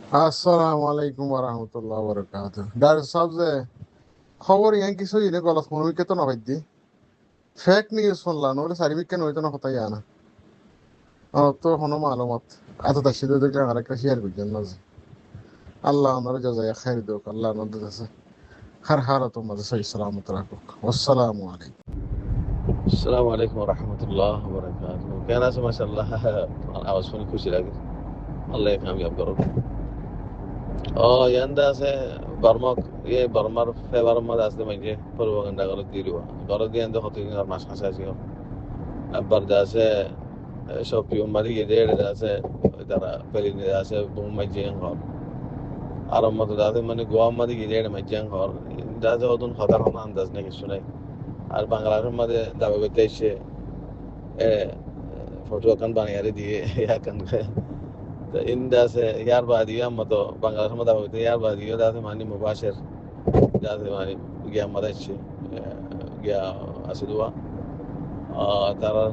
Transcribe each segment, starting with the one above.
আসসালামু আলাইকুম ওয়া রাহমাতুল্লাহি ওয়া বারাকাতুহু ডার সাহেব যে খবর ইয়ান কিছু ইনে গলত মনুকে তো নবাই দি ফেক নিউজ শুনলা নলে সার্বিক কেন হইতো না কথা ইয়ানা তো হনো মালুমাত এত তাসিদ দেখলে আরেকটা শেয়ার করছেন না আল্লাহ ওনার জাযায় খাইর দেক আল্লাহ ওনাদের কাছে হর হালত মাঝে সহি সালামত রাখুক আসসালামু আলাইকুম السلام عليكم ورحمة الله وبركاته. كان اسمه ما شاء الله আওয়াজ শুনে খুশি লাগে। আল্লাহ কামিয়াব করুক। ইয়ান্দা আছে বর্মক বর্মার ফেভার মধ্যে আসলে মাইকে পূর্বগণ্ডা করে দিল ঘর দিয়ে আনতে কত মাস মাস আছে আবার আছে সব মারি গিয়ে আছে তারা পেলিনে আছে মাইজে ঘর আর মতো আছে মানে গোয়া মারি গিয়ে মাইজে ঘর দাদা অতন হতার হন আন্দাজ নাকি শুনে আর বাংলার মধ্যে দাবা করতে এসে ফটো kan বানিয়ে দিয়ে kan তো ইন্দা আছে ইয়ার বাদিও মতো বাংলার মধ্যে হইতে ইয়ার বাদিও দাতে মানে মুবাশির দাতে মানে গিয়া মাদাইছে গিয়া আসিদুয়া তারা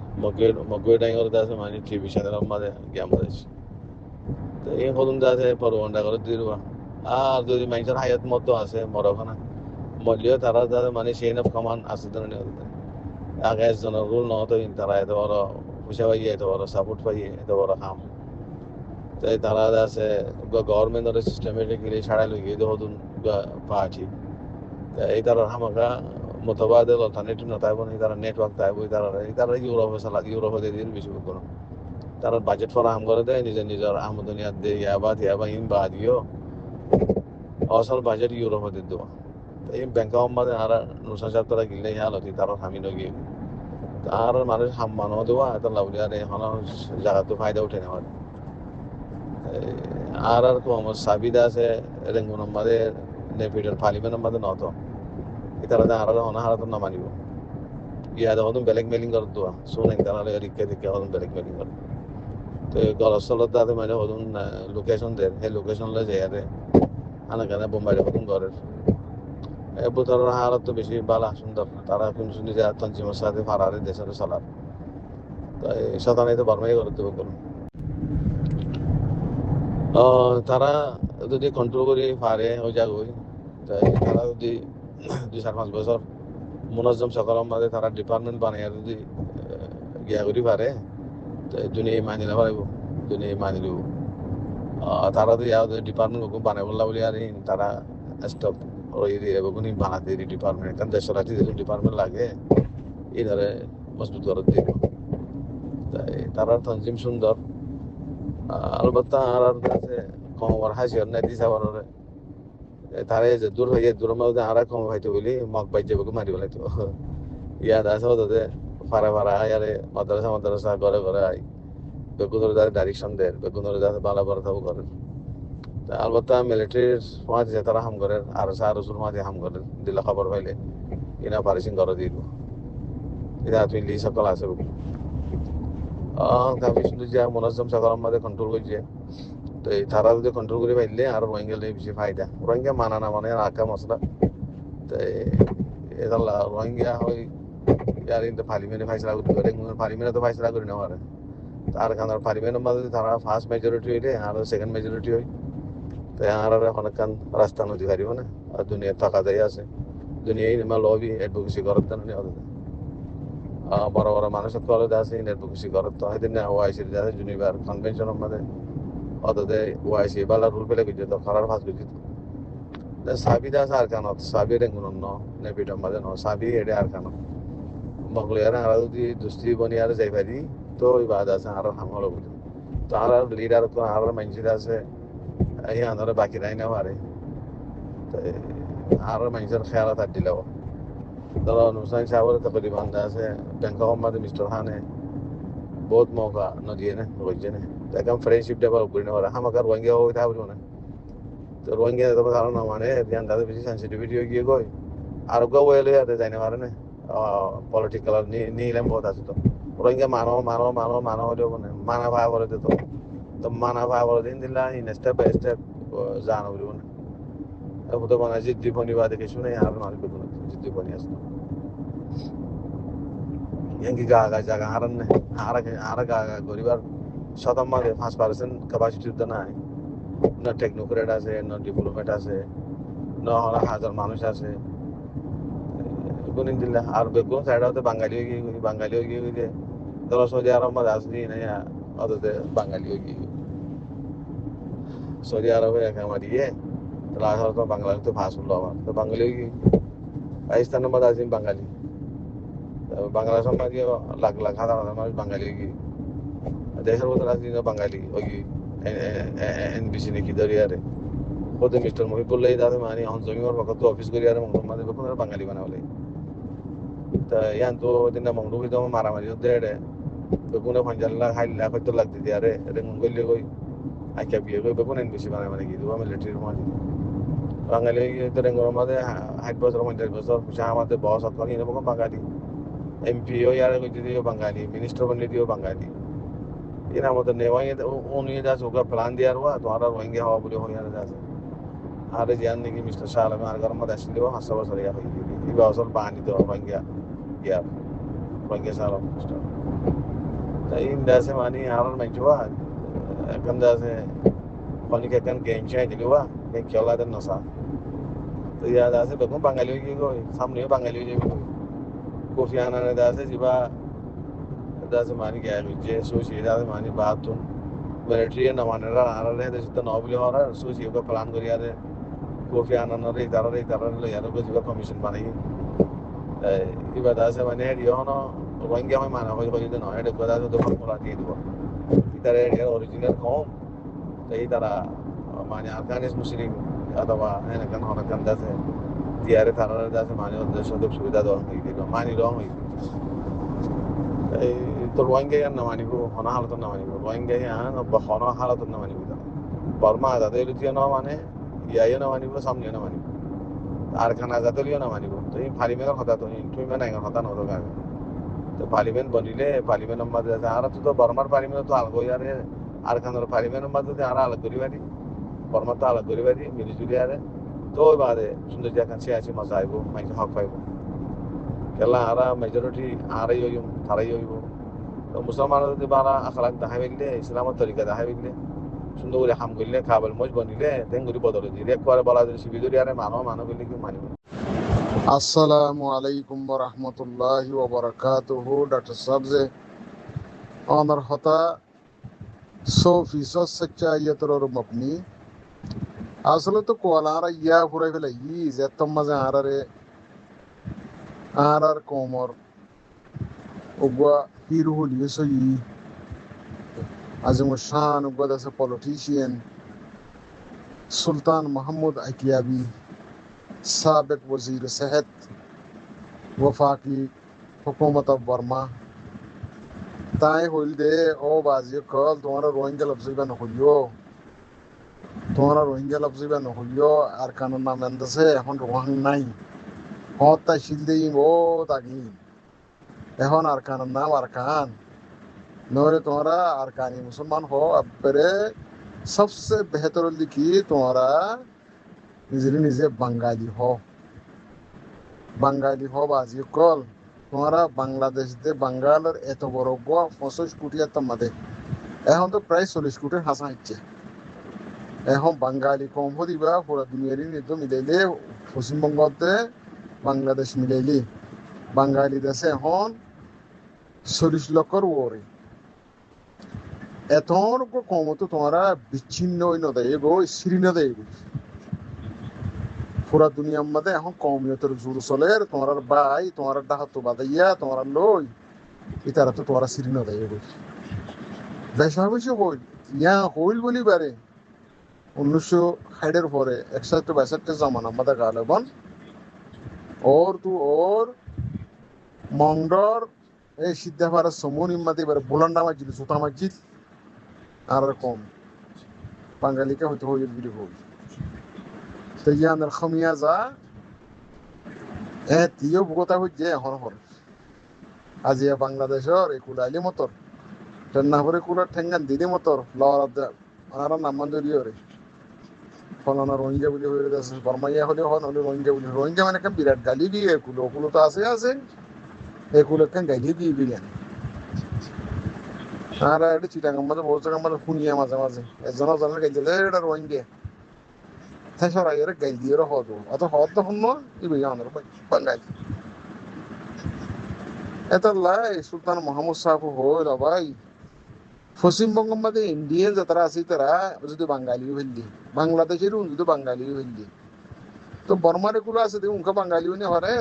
মগের ডাইঙ্গর দাতে মানে টিভি চ্যানেলের মধ্যে গিয়া মাদাইছে তো এই হলুন দাতে পরবন্ডা করে দিলবা আর যদি মানুষের হায়াত মতো আছে মরখানা মরলেও তারা দাতে মানে চেইন অফ কমান্ড আছে তো আগে একজনের রুল নহতো তারা এত বড় পয়সা পাইয়ে এত বড় সাপোর্ট পাইয়ে এত বড় কাম তাই তারা আছে গভর্নমেন্টের সিস্টেমেটিক্যালি ছাড়াই লই গিয়ে হতুন পার্টি এই তারা হামাকা মতবাদের অল্টারনেটিভ না তাইব এই তারা নেটওয়ার্ক তাইব তারা ইউরোপে সালা ইউরোপে দিয়ে বেশি কোনো তারা বাজেট ফরাহাম করে দেয় নিজের নিজের আমদানি আর দিয়ে ইয়াবা ইন বাদিও অসল বাজেট ইউরোপে দিয়ে দেওয়া এই ব্যাংক আমাদের আর নুসা সাহেব তারা গিলে হালতি তারা হামি নগিয়ে আর মানুষ হাম্মানো দেওয়া এত লাভলি আর এখন জায়গা তো ফায়দা উঠে নেওয়ার আর আমার সাবিদা আছে রেঙ্গুন আমাদের নেপিটার ফালিমেন আমাদের নত ইতারা আর অনাহার না মানিব ইয়াদা হতুন বেলেগ মেলিং কর দোয়া শুনেন তারা রিক্কে দিকে হতুন বেলেগ মেলিং কর তো গলস্থলত দাতে মানে হতুন লোকেশন দেন সেই লোকেশন লৈ যায় আরে আনাকানে বোম্বাই হতুন ঘরের বুতরের হালত তো বেশি বালা সুন্দর তারা কোন শুনি যে তঞ্জিমের সাথে ফারারে দেশের চলার তাই শতানাই তো বর্মাই করে দেবো করুন তারা যদি কন্ট্রোল করে পারে ওই জায়গায় তাই তারা যদি 2-4-5 বছর মুনাজ্জম সকলের মাঝে তারা ডিপার্টমেন্ট বানিয়ে যদি গিয়া করি পারে তো দুনিয়া মানি না পারিব দুনিয়া মানি দিব তারা যদি ডিপার্টমেন্ট বানাই বললা বলি আর তারা স্টপ রয়ে দিয়ে বেগুনি বানাতে ডিপার্টমেন্ট কারণ দেশের রাতে যেসব ডিপার্টমেন্ট লাগে এধারে মজবুত করে দিব তাই তারা তঞ্জিম সুন্দর আলবত্তা আর আছে কমর হাসির নাই দিশা বারে তারে যে দূর হয়ে দূরের মধ্যে আর কম হইতে বলি মগ বাইর যাবে মারি বলাইতো ইয়াদ আছে ওদের ফারা আয়ারে মাদ্রাসা ঘরে ঘরে আই বেগুনের যাতে ডাইরেকশন দেয় বেগুনের যাতে বালা বালা থাকবো করেন আলবত্তা মিলিটারির মাঝে তারা হাম করেন আর রসুল মাঝে হাম করেন দিলে খবর পাইলে ইনা পারিসিং করে দিব এটা তুমি লি সকল আছে কাফি সুন্দর যে মনাজ্জম সকলের মাঝে কন্ট্রোল করছে তো এই তারা যদি কন্ট্রোল করে পাইলে আর রোহিঙ্গা বেশি ফায়দা রোহিঙ্গা মানা না মানে আঁকা মশলা তো এটা রোহিঙ্গা হয় ইয়ার কিন্তু পার্লিমেন্টে ফাইসলা করতে পারে পার্লিমেন্টে তো ফাইসলা করে নেওয়া পারে তার কারণ পার্লিমেন্টের মধ্যে তারা ফার্স্ট মেজরিটি হইলে আর সেকেন্ড মেজরিটি হয় তাই আর অনেকক্ষণ রাস্তা নদী পারিব না আর দুনিয়ার টাকা দেয় আছে দুনিয়ায় লবি অ্যাডভোকেসি করার জন্য বড় বড় মানুষের কলেজ আছে অ্যাডভোকেসি করার তো হয়তো না ওআইসির যাতে জুনিভার কনভেনশনের মধ্যে অতদে ওআইসি বালা রুল পেলে গেছে তো খরার ফাঁস গেছে সাবিদা আছে আর কেন সাবির এগুলো নেপিটার মাঝে ন সাবি এডে আর কেন মগলিয়ার আর যদি দুষ্টি বনি আর যাই পারি তো ওই বাদ আছে আর হামলো বুঝো তো আর লিডার তো আর মানুষের আছে এই আনারে বাকি রাই না পারে আর মানুষের খেয়াল তার দিলেও ধরো অনুষ্ঠান সাহেবের তকরি বান্ধা আছে ব্যাংকক মাঝে মিস্টার খানে বহুত মৌকা নদিয়ে না বুঝছে না একদম ফ্রেন্ডশিপ ডেভেলপ করে নেওয়া আমাকে রোহিঙ্গা হয়ে থাকবো না তো রোহিঙ্গা তো ধারণা মানে ধ্যান তাদের বেশি সেন্সিটিভিটি হয়ে গিয়ে গই আর ওয়েলে যাই না পারে না পলিটিক্যাল নিলাম বহুত আছে তো রোহিঙ্গা মানো হলেও মানে মানা ভাই বলে দিত তো মানা ভাই বলে দিন দিলা স্টেপ বাই স্টেপ জানো বলবো না তো মানে জিদ্দি ফনি বা দেখে শুনে আর মানুষ বেগুন জিদ্দি ফনি আসতো yangi gaga jaga haran ne hara garibar শতম মাঝে 5% ক্যাপাসিটি তো নাই না টেকনোক্রেট আছে, না ডিপ্লোমেট আছে, না হলে হাজার মানুষ আছে কোন দিল্লা আর বেগুন সাইড হতে বাঙালি হয়ে গিয়ে ধরো সৌদি আরব মাঝে আসলি না অততে বাঙালি হয়ে গিয়ে সৌদি আরবে একা মারিয়ে তাহলে আসলে তো বাংলা তো ভাষ হলো আমার তো বাঙালি হয়ে গিয়ে পাকিস্তানের মাঝে আসি বাঙালি বাংলাদেশ মাঝে লাখ লাখ হাজার হাজার মানুষ বাঙালি হয়ে গিয়ে দেশের মধ্যে আসলি না বাঙালি ওই এনবিসি নাকি দরিয়ারে ওদের মিস্টার মহিবুল্লাহ দাদা মানে এখন জমির পক্ষ তো অফিস করি আর মাঝে বেগুন বাঙালি বানাবলে তা ইয়ান তো দিন মংডু হইতো মারামারি হতে রে বেগুনে 50 লাখ 60 লাখ হয়তো লাখ দিদি আরে রে মঙ্গলে কই আইকা বিয়ে কই বেগুন বেশি বানায় মানে কি দুয়া মিলিটারির মাঝে বাঙালি তো রেঙ্গর মাঝে 60 বছর 50 বছর আমাদের বস অথবা কিনে বকম বাঙালি এমপি ও ইয়ারে কই দিও বাঙালি মিনিস্টার বনে দিও বাঙালি এর মধ্যে নেওয়াই উনি দাস ওকে প্ল্যান দিয়ার হওয়া তোমার রোহিঙ্গা হওয়া বলে হই আর দাস আরে জান নাকি মিস্টার শাহ আলম আর গরম মধ্যে আসলেও 5 বছর ইয়া হই এই বছর বানি তো রোহিঙ্গা ইয়া রোহিঙ্গা সালাম মিস্টার তাই দাসে মানি আর মাইজুয়া kan দাসে পানি কেন গেম চাই দিলুয়া কে খেলা দেন নসা তো ইয়া দাসে বেগুন বাঙালি হয়ে গই সামনে বাঙালি হয়ে যাবে কোফি আনানে দাসে জিবা দাসে মানি গয়া যে সোচি দাসে মানি বাতুন মিলিটারি না মানে আর রে দেশ তো নবলি হরা সোচি ওকে প্ল্যান করি আরে কোফি আনানে তারে ইয়ার को জিবা কমিশন বানাই ইবা দাসে মানে রিওনো রোহিঙ্গা হয় মানা হয় হইতে নয় এটা দাসে তো ফলা দিয়ে দিব ইতারে এর অরিজিনাল কম এই তারা মানে আফগানিস মুসলিম অথবা এখানে হনকান দাসে দিয়ারে তারা দাসে মানে ওদের সুযোগ সুবিধা দেওয়া হয়ে গেল মানি রং হয়ে এই তো রোহিঙ্গা না মানিব হনা হালত না মানিব রোহিঙ্গা হনা হালত না মানিব বর্মা আজাদের লিয়ে না মানে ইয়াই না মানিব সামনে না মানিব আর খানা আজাদের লিয়ে না মানিব তো এই পার্লিমেন্টের কথা তো তুমি মানে কথা না দরকার তো পার্লিমেন্ট বনিলে পার্লিমেন্টের মধ্যে আর তো বর্মার পার্লিমেন্ট তো আলগো ইয়ারে আর খানোর পার্লিমেন্টের মধ্যে আর আলাদা করি বাড়ি বর্মা তো আলাদা করি বাড়ি মিলিজুলি আরে তো ওই বাদে সুন্দর জায়গা আছে মজা আইব মাইকে হক পাইব কেলা আরা মেজরিটি আরাই হইম তারাই হইব তো মুসলমান যদি বারা আখলাক দেখা বেগলে ইসলামের তরিকা দেখা বেগলে সুন্দর করে হাম করলে খাবার মজ বনিলে তেঙ্গুরি বদলে দিলে একবারে বলা যদি শিবিদুরি আরে মানো বললে কি মানিব আসসালামু আলাইকুম ওয়া রাহমাতুল্লাহি ওয়া বারাকাতুহু ডক্টর সাহেব যে আমার হতা 100% সচ্চাইয়তের উপর মবনি আসলে তো কোলারা ইয়া পুরাই ফেলে ই যে তোমাজে আর কোমর ওগা হিরুহুল ইসই আজম শান ওগা দাসে পলিটিশিয়ান সুলতান মাহমুদ আকিয়াবি সাবেক वजीर सेहत वफाकी हुकूमत ऑफ बर्मा ताए होल दे ओ बाजी कल तुम्हारा रोहिंग्या लफ्ज़ बा न होलियो আর কানুন নাম এন্দাছে এখন রোহাং নাই হতা শিলদেই ও তাগি এখন আর কানুন নাম আর কান নরে তোমরা আর কানি মুসলমান हो अपरे सबसे बेहतर लिखी तुम्हारा নিজে বাঙালি হো বাজি কল তোমরা বাংলাদেশ দে বাঙ্গালের এত বড় 25 কোটি মাদে এখন তো প্রায় 40 কোটির হাসা হচ্ছে এখন বাঙালি কম হদিবা পুরা দুনিয়ারই নিত মিলাইলে পশ্চিমবঙ্গতে বাংলাদেশ মিলাইলি বাঙালি দেশে এখন 40 লক্ষর ওরে এত কম তো তোমরা বিচ্ছিন্ন হই নদেয় গো সিরিনা দেয় পুরা দুনিয়ার মধ্যে এখন কমিয়তের জোর চলে তোমার ভাই তোমার ডাহাতো বাদাইয়া তোমার লই ইতারা তো তোমার সিরিন দেয় বেশা বেশি হইল ইয়া হইল বলি পারে 1960 পরে 61-62 জামানা আমাদের গালবন ওর মংডর এই সিদ্ধাপাড়া সমুনি মাঝে এবারে বুলান্ডা মসজিদ সুতা মসজিদ আর কম বাঙালিকে হয়তো হইল বলি হইল تيان الخميازة تيو بقطع وجه هون أزيا بنغلاديشور يقول علي موتور تنهور يقول تنغن ديدي موتور لا رد أنا نمان دوريوري فلانا روينجا بولي هو يرداس برمايا هولي هون هولي روينجا মানে كم বিরাট গালি দিয়ে একুলো তো আছে একুলো কেন গালি দিয়ে বিলেন আর এটা চিটাগাং মাঝে বহু জায়গার মাঝে শুনিয়া মাঝে মাঝে এজন জনের গাইতে এটা রোহিঙ্গা তাই সরাই এর গাই দিয়ে হদ অত হদ তো শুন ইবে আমাদের বাঙালি এটা লাই সুলতান মোহাম্মদ সাহেব হইল ভাই পশ্চিমবঙ্গের মধ্যে ইন্ডিয়ান যারা আছে তারা যদি বাঙালি হইলি বাংলাদেশের যদি বাঙালি হইলি তো বর্মার এগুলো আছে উনকা বাঙালি হইনি হরে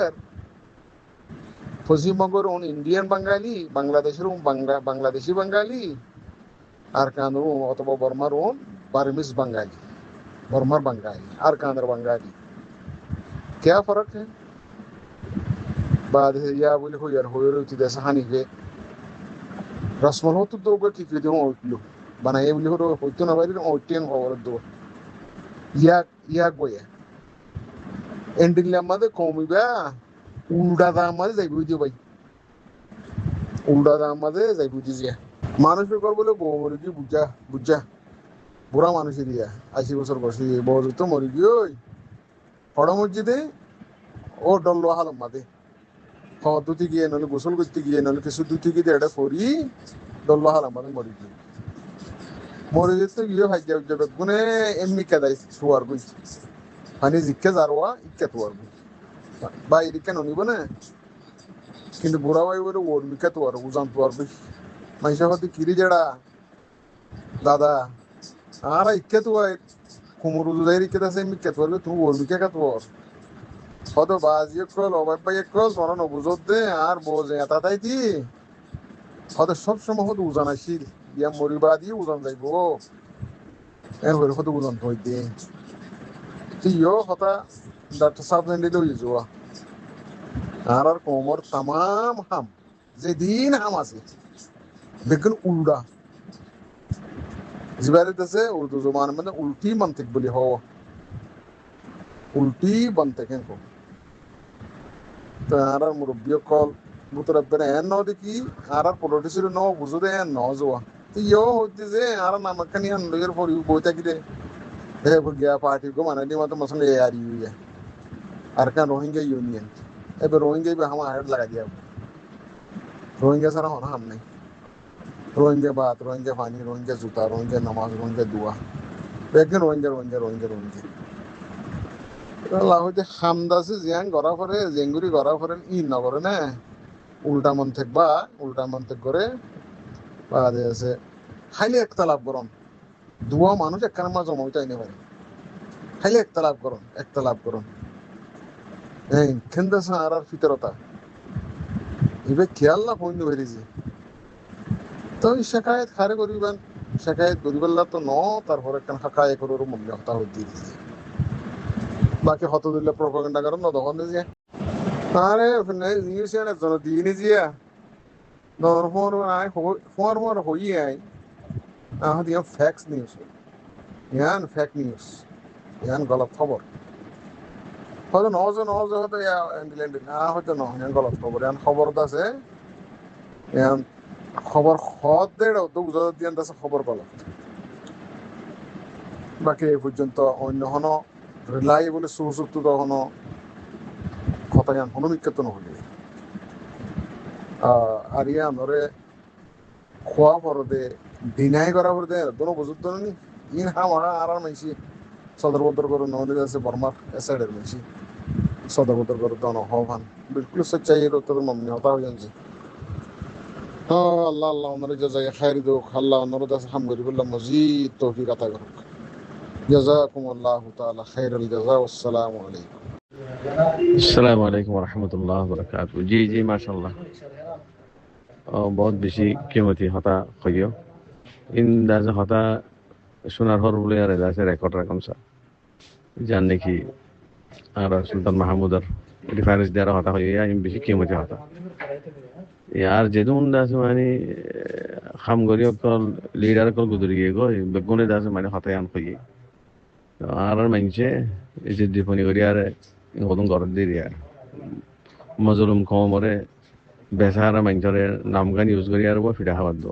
পশ্চিমবঙ্গের ইন্ডিয়ান বাঙালি বাংলাদেশের বাংলাদেশি বাঙালি আর কান অথবা বর্মার বার্মিস বাঙালি बर्मर बंगाली और कांदर बंगाली क्या फर्क है बाद या बोले हो यार हो रही जैसा हानि के रसमल हो तो दो को ठीक दो ओटलो बनाए बोले हो तो ना बारी ओटियन हो दो या गोया एंडिंग मध्य कमी बा उल्टा दाम मध्य যাই বুঝি ভাই উল্টা দাম মধ্যে যাই বুঝি যে মানুষের কর বলে বউরে কি বুঝা বুঝা বুড়া মানুষের ইয়া 80 বছর বয়সী বউ তো মরি গিয়ে বড় মসজিদে ও ডল্লো হালম মাদে দুটি গিয়ে নলে গোসল করতে গিয়ে নলে কিছু দুটি গিয়ে এটা করি ডল্লো হালম মাদে মরি যেতে গিয়ে ভাই যাবে গুনে এমনি কেদাই শুয়ার গুই মানে জিজ্ঞে যারোয়া ইকে তোয়ার গুই বাইরে কেন নিব না কিন্তু বুড়া ভাই বলে ওর মিকে তোয়ার উজান তোয়ার গুই মাইসা হতে কিরি যেটা দাদা আর ইকে তোয়ার কুমুর উজাই রিকে দাসে মিকে তোয়ার তুই ওর মিকে কা তোয়ার হয়তো বাজি কল অবাই পাই কল তোরা নবুঝত দে আর বোঝে এটা তাই দি হয়তো সবসময় হয়তো উজান আসিল ইয়া মরিবা দিয়ে উজান যাইব এর হয়ে হয়তো উজান থই দে তুইও হতা ডাক্তার সাহেব দিলে হয়ে যাওয়া আর কোমর তামাম হাম যেদিন হাম আছে দেখুন উল্টা জিবারে দেশে উর্দু জবান মানে উল্টি মান্তিক বলি হওয়া উল্টি বানতে কেন আর মুরব্বী কল মুতরব্বের এন ন দেখি আর পলিটিক্সের ন বুঝো দে এন ন যাওয়া ইয়ো হইতে যে আর নামখানি আন লইয়ের পরি বই থাকি দে হে গিয়া পার্টি গো মানে দি মত মসলে আর ইউয়া আর কান রোহিঙ্গা ইউনিয়ন এবার রোহিঙ্গা বে হামা হেড লাগা দিয়া রোহিঙ্গা সারা হন হাম নাই রোহিঙ্গা বাত রোহিঙ্গা পানি রোহিঙ্গা জুতা রোহিঙ্গা নামাজ রোহিঙ্গা দোয়া দেখেন রোহিঙ্গা রোহিঙ্গা রোহিঙ্গা রোহিঙ্গা হইতে হামদাসে জিয়ান গড়া পরে জেঙ্গুরি গড়া পরে ই নগরে না উল্টা মন্থেক বা উল্টা মন্থেক করে বাদে আছে খাইলে একতালাপ গরম দুয়া মানুষ একখানে মা জমা হইতে আইনে পারে খাইলে একতালাপ গরম হ্যাঁ খেন্দাস আর ফিতরতা এবার খেয়াল না পইন্য বেরিয়েছে তো শেখায়ত খারে করিবেন শেখায়ত করিবেল্লা তো ন তারপর একখান হাকায় করার মূল্য হতা হইতে দিয়েছে বাকি হত দিলে প্রপাগান্ডা করেন না তখন যে আরে নিউজ চ্যানেল জন দিনে জিয়া নর ফোন আই ফোন ফোন হই আই দিয়া ফ্যাক্স নিউজ ইয়ান ফেক নিউজ ইয়ান গলত খবর হয়তো নজ হয়তো ইংল্যান্ড না হয়তো ন ইয়ান গলত খবর ইয়ান খবর আছে ইয়ান খবর হদ দেড় তো বুঝা দিয়ান আছে খবর গলত বাকি এই পর্যন্ত অন্য হন রিলাই বলে সুসুক্ত তখনও কথা ইয়ান হনুমিক্ষেত নহলে আর ইয়ান ওরে খোয়া পরদে ডিনাই করা পরদে দোনো বুঝুত নি ইন হামা আর মাইছি সদর বদর করে নহলে আছে বর্মার এসাইডের মাইছি সদর বদর করে দোনো হবান বিলকুল সচ্চাই এর উত্তর মমনি হতা হয়ে যাচ্ছে আল্লাহ আল্লাহ ওনারে জাজায় খাইর দোক আল্লাহ ওনারে দাস হাম করি বললাম মজিদ তৌফিক আতা করুক জাযাকুমুল্লাহু তাআলা খাইরুল জাযা ওয়াসসালামু আলাইকুম अस्सलाम वालेकुम रहमतुल्लाह वबरकातुहू जी जी माशाल्लाह बहुत बेसी कीमती हता खइयो इन दाज हता सोनार हर बोले यार दाज रेकर्ड रकम सा जानने की আর সুলতান মাহমুদের রেফারেন্স দেওয়ার হতা হইয়া इन বেশি कीमती হতা यार যেদুন দাস মানে খাম গরি কল লিডার কল গুদরি গো বেগুনে দাস মানে হতায়ান কই আর মানছে এই যে দীপনি গরি আর ওদন গর দিরিয়া মজলুম কমরে বেসারা মানছরে নামগান ইউজ করি আর ফিডা হাওয়াত দো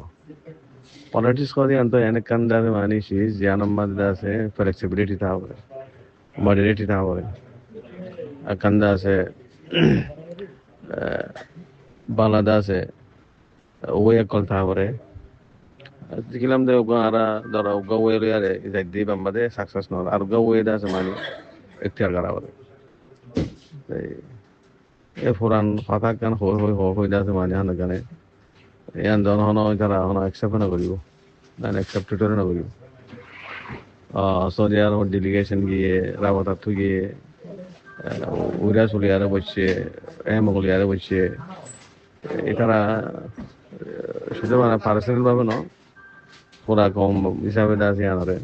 পলিটিক্স করি আনতো এনে কান দাস মানে সি জানাম্মাদ দাসে ফ্লেক্সিবিলিটি তা হবে মডারেটি তা হবে কান্দা আছে বাংলাদেশে ওয়ে কল তা হবে দেখিলাম যে ওগা আরা ধরো ওগা ওয়ের আরে যাই দিই বাম্বাদে সাকসেস নর আর ওগা ওয়ে আছে মানে এখতিয়ার করা বলে এ ফুরান কথা গান হই আছে মানে হান গানে ইয়ান জন হন যারা হন অ্যাকসেপ্ট না করিব না অ্যাকসেপ্টেড না করিব সৌদি আরব ডেলিগেশন গিয়ে রাবাতাত গিয়ে উইরা চলিয়ারে বসছে এমগলিয়ারে বসছে এটারা শুধু মানে পার্সোনাল ভাবে ন পুরা কম হিসাবে আছে আনারে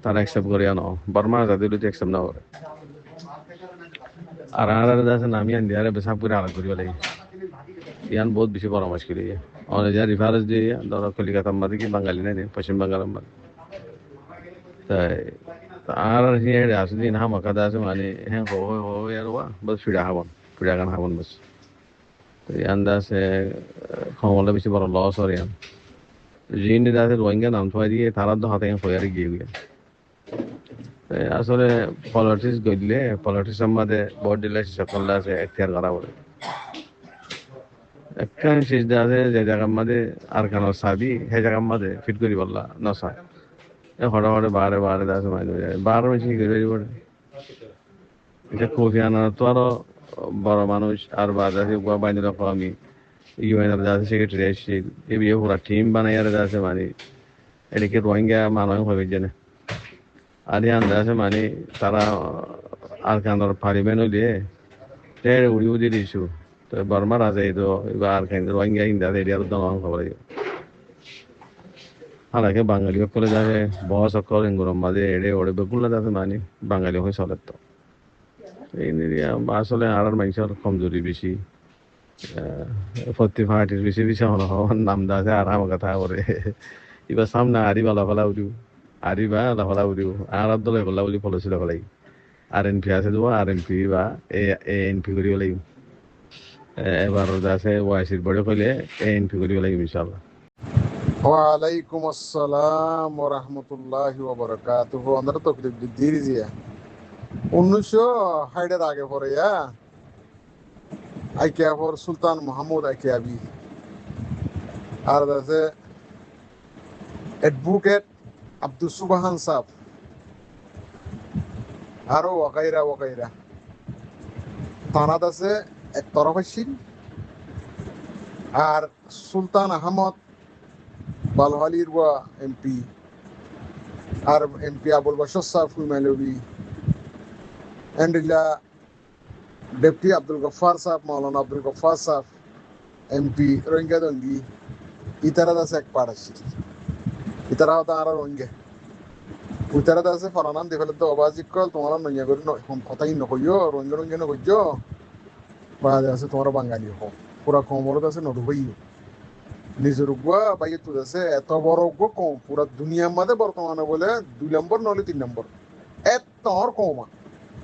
তারা অ্যাকসেপ্ট করি আনো বর্মা যাদের অ্যাকসেপ্ট না করে আর আছে নামি আন দিয়ারে বেসাব করে আলাদা করিব লাগে ইয়ান বহুত বেশি বড় মুশকিল অনেক যা রিফারেন্স দিয়ে ধরো কলিকাতার মাঝে কি বাঙালি নাই পশ্চিম বাংলার মাঝে তাই আর হিয়ার আসলে না মাকাদা আছে মানে হ্যাঁ হো আর ওয়া বাস ফিডা গান হাবন বাস তো ইয়ান দাসে খমলে বেশি বড় লস আর ইয়ান জিন দাসে রোহিঙ্গা নাম থই দিয়ে তারা তো হাতে হয়ে গিয়ে গিয়ে আসলে পলিটিক্স গইলে পলিটিক্স আমাদের বোর্ড দিলে সকল আছে এখতিয়ার করা বলে একটা শেষ আছে যে জায়গার মধ্যে আর কেন সাবি সেই জায়গার মধ্যে ফিট করি বললা নসা হঠাৎ বারে আছে মাইনে যায় বার বেশি করে পড়ে এটা কফি আনার তো আরো বড় মানুষ আর বাজার বাইরে রাখো আমি ইউএন আছে সেক্রেটারি আসছি এ বিয়ে পুরা টিম বানাই আর আছে মানে এদিকে রোহিঙ্গা মানুষ হয়ে জানে আর ইয়ান আছে মানে তারা আর কেন পারিবে নইলে উড়ি দিছু তো বর্মার আছে এই তো এবার আর কেন রোহিঙ্গা ইন্দা এরিয়ার দল খবর হালাকে বাঙালি সকলে যাবে বস সকল গরম মাঝে এড়ে ওড়ে বেগুলা যাবে মানে বাঙালি হয়ে চলে তো এই নিয়ে আসলে আর মানুষের কমজোরি বেশি প্রতি পার্টির বেশি বেশি হওয়ার নাম দাসে আর আমার কথা করে এবার সামনে আরি বালা ফলা উঠিও আরি বা লাফলা উঠিও আর দলে গলা বলি ফলছিল ফলাই আর এন পি আছে দেবো আর এন পি বা এন পি করিব লাগিব এবার আছে ওয়াইসির বড় কইলে এন পি করিব লাগিব ইনশাল্লাহ। ওয়ালাইকুম আসসালাম ওয়া রাহমাতুল্লাহি ওয়া বারাকাতুহু আমরা তো দিরি জিয়া 1960 আগে পরে আইকে পর সুলতান মাহমুদ আইকে আবি আর আছে অ্যাডভোকেট আব্দুল সুবহান সাহেব আরো ওয়াকাইরা তানাদ আছে এক তরফশীল আর সুলতান আহমদ বালহালির ওয়া এমপি আর এমপি আবুল বাশর সাহেব হুইমালবি এন্ডিলা ডেপুটি আব্দুল গফার সাহেব মাওলানা আব্দুল গফার সাহেব এমপি রোহিঙ্গা দঙ্গি ইতারা আছে এক পাড়াশি ইতারা হতো আর রোহিঙ্গা উতারা আছে ফরানান দেখলে তো অবাজিক কল তোমার নইয়া করি কথাই নকইও রোহিঙ্গা নকইও বা আছে তোমার বাঙালি হোক পুরা কমরত আছে নড়ুবইও নিজের গুয়া বাইরে তুলে আছে এত বড় কম পুরা দুনিয়ার মধ্যে বর্তমানে বলে 2 নম্বর নলে 3 নম্বর এত কমা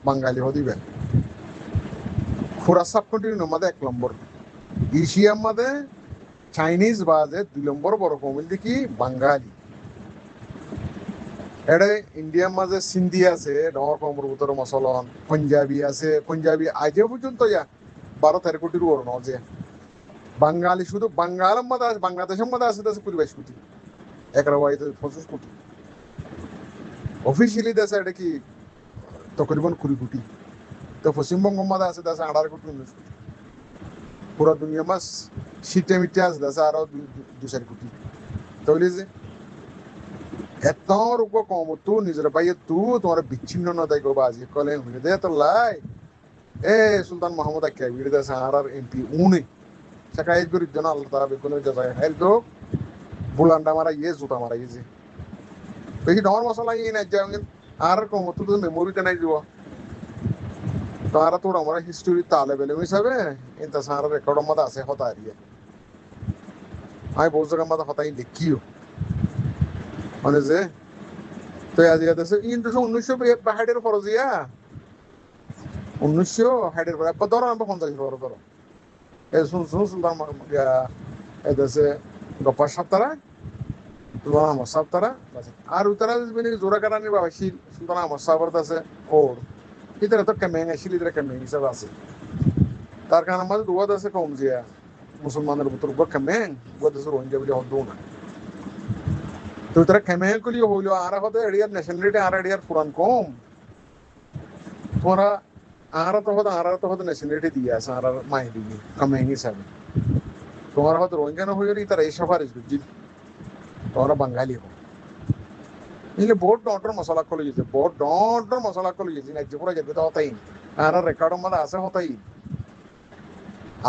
বাঙালি হদিবে পুরা সাবকন্টিনেন্টের মধ্যে 1 নম্বর এশিয়ার মধ্যে চাইনিজ বাজে 2 নম্বর বড় কমিল দেখি বাঙালি এটা ইন্ডিয়ার মাঝে সিন্ধি আছে ডর কমর উত্তর মসলন পাঞ্জাবি আছে পাঞ্জাবি আজে পর্যন্ত 12-13 কোটির ওর নজে বাঙালি শুধু বাঙালের মধ্যে আছে বাংলাদেশের মধ্যে আছে 22 কোটি 25 কোটি অফিসিয়ালি দেশে এটা কি তকরিবান 20 কোটি তো পশ্চিমবঙ্গের মধ্যে আছে 18 কোটি 19 কোটি পুরা দুনিয়া মাস সিটে মিটে আছে আরো 2-4 কোটি তাহলে যে এত রূপ কম তু নিজের বাইয়ে তু তোমার বিচ্ছিন্ন না দেখো বাজি কলে হইলে দে তো লাই এ সুলতান মাহমুদ আকিয়া ভিড়ে দেশে আর এমপি উনি শাকায়ত করি জন আল্লাহ তাআলা বেকুনে যায় হেল তো বুলান্ডা মারা জুতা মারা যে বেশি ডর মশলা না যায় আর কম তু মেমোরিতে নাই দিব তো আর তোর আমরা হিস্টোরি তালে বেলে হিসাবে ইনতা সারা রেকর্ড মধ্যে আছে হতা আরিয়া আমি বহু জায়গার মধ্যে হতাই দেখিও মানে যে তো আজি আছে কিন্তু 1960 ফরজিয়া 1960 পর আপা ধরো আমরা 50 বড় ধরো এই শুন সুলতান এই দেশে গপ্পা সাতরা সুলতান আহমদ সাতরা আর উত্তরা মানে জোড়া কাটানি বাবা শিল সুলতান আহমদ সাবর আছে ওর ইতরা তো কেমেন আসিল ইতরা কেমেন হিসাব আছে তার কারণে আমাদের দুয়াদ আছে কম জিয়া মুসলমানের ভিতর কেমেন দুয়াদ আছে রোহিঙ্গা বলে হতো না তো তারা কেমে কলিও হইলো আর হতে এরিয়ার ন্যাশনালিটি আর এরিয়ার পুরান কম তোমরা আর তো হতে ন্যাশনালিটি দিয়ে আছে আর মাই দিয়ে কমে হিসাবে তোমার হয়তো রোহিঙ্গা না হইলি তারা এই সাফারিশ বুঝছি তোমরা বাঙালি হো ইলে বহুত ডন্টর মশলা কলে যেতে বহুত ডন্টর মশলা কলে যেতে না যে পুরো যেতে তো হতাই আর রেকর্ড মধ্যে আছে হতাই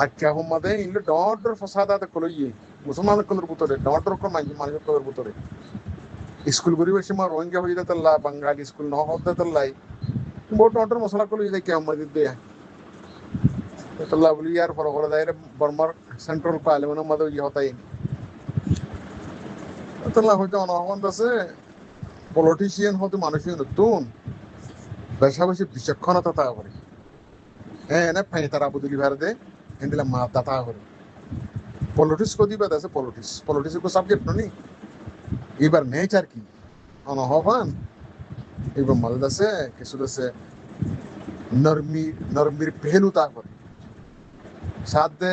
আচ্ছা মধ্যে ইলে ডন্টর ফসাদাত কলে ইয়ে মুসলমান কলর ভিতরে ডন্টর কোন মানুষ কলর ভিতরে স্কুল পরিবেশে মা রোহিঙ্গা হয়ে যেতে লা বাঙালি স্কুল ন হতে লাই বহুত ডন্টর মশলা কলে যেতে কেমন দিতে বলি ইয়ার পর করে দেয় বর্মার সেন্ট্রাল পার্লামেন্টের মধ্যে ইয়ে হতাই হয়তো অনহন আছে পলিটিশিয়ান হতে মানুষের নতুন বেশা বেশি বিচক্ষণতা তা করে হ্যাঁ না ফাই তারা বুদুলি ভারতে হিন্দিলা মাত দাতা করে পলিটিক্স কো দিবে আছে পলিটিক্স কো সাবজেক্ট নি এবার নেচার কি অনহবান এবার মদদ আছে কিছু আছে নরমির পেহলু তা করে সাথে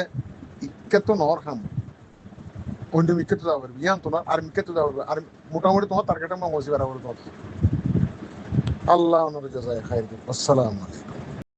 ইক্কেতো নর খাম অন্য মিকেতো যাওয়ার ইয়ান তো না আর মিকেতো যাওয়ার আর মোটামুটি তোমার টার্গেটের মা মসিবার হবে আল্লাহ ওনার জাযায়ে খাইর দিন আসসালামু আলাইকুম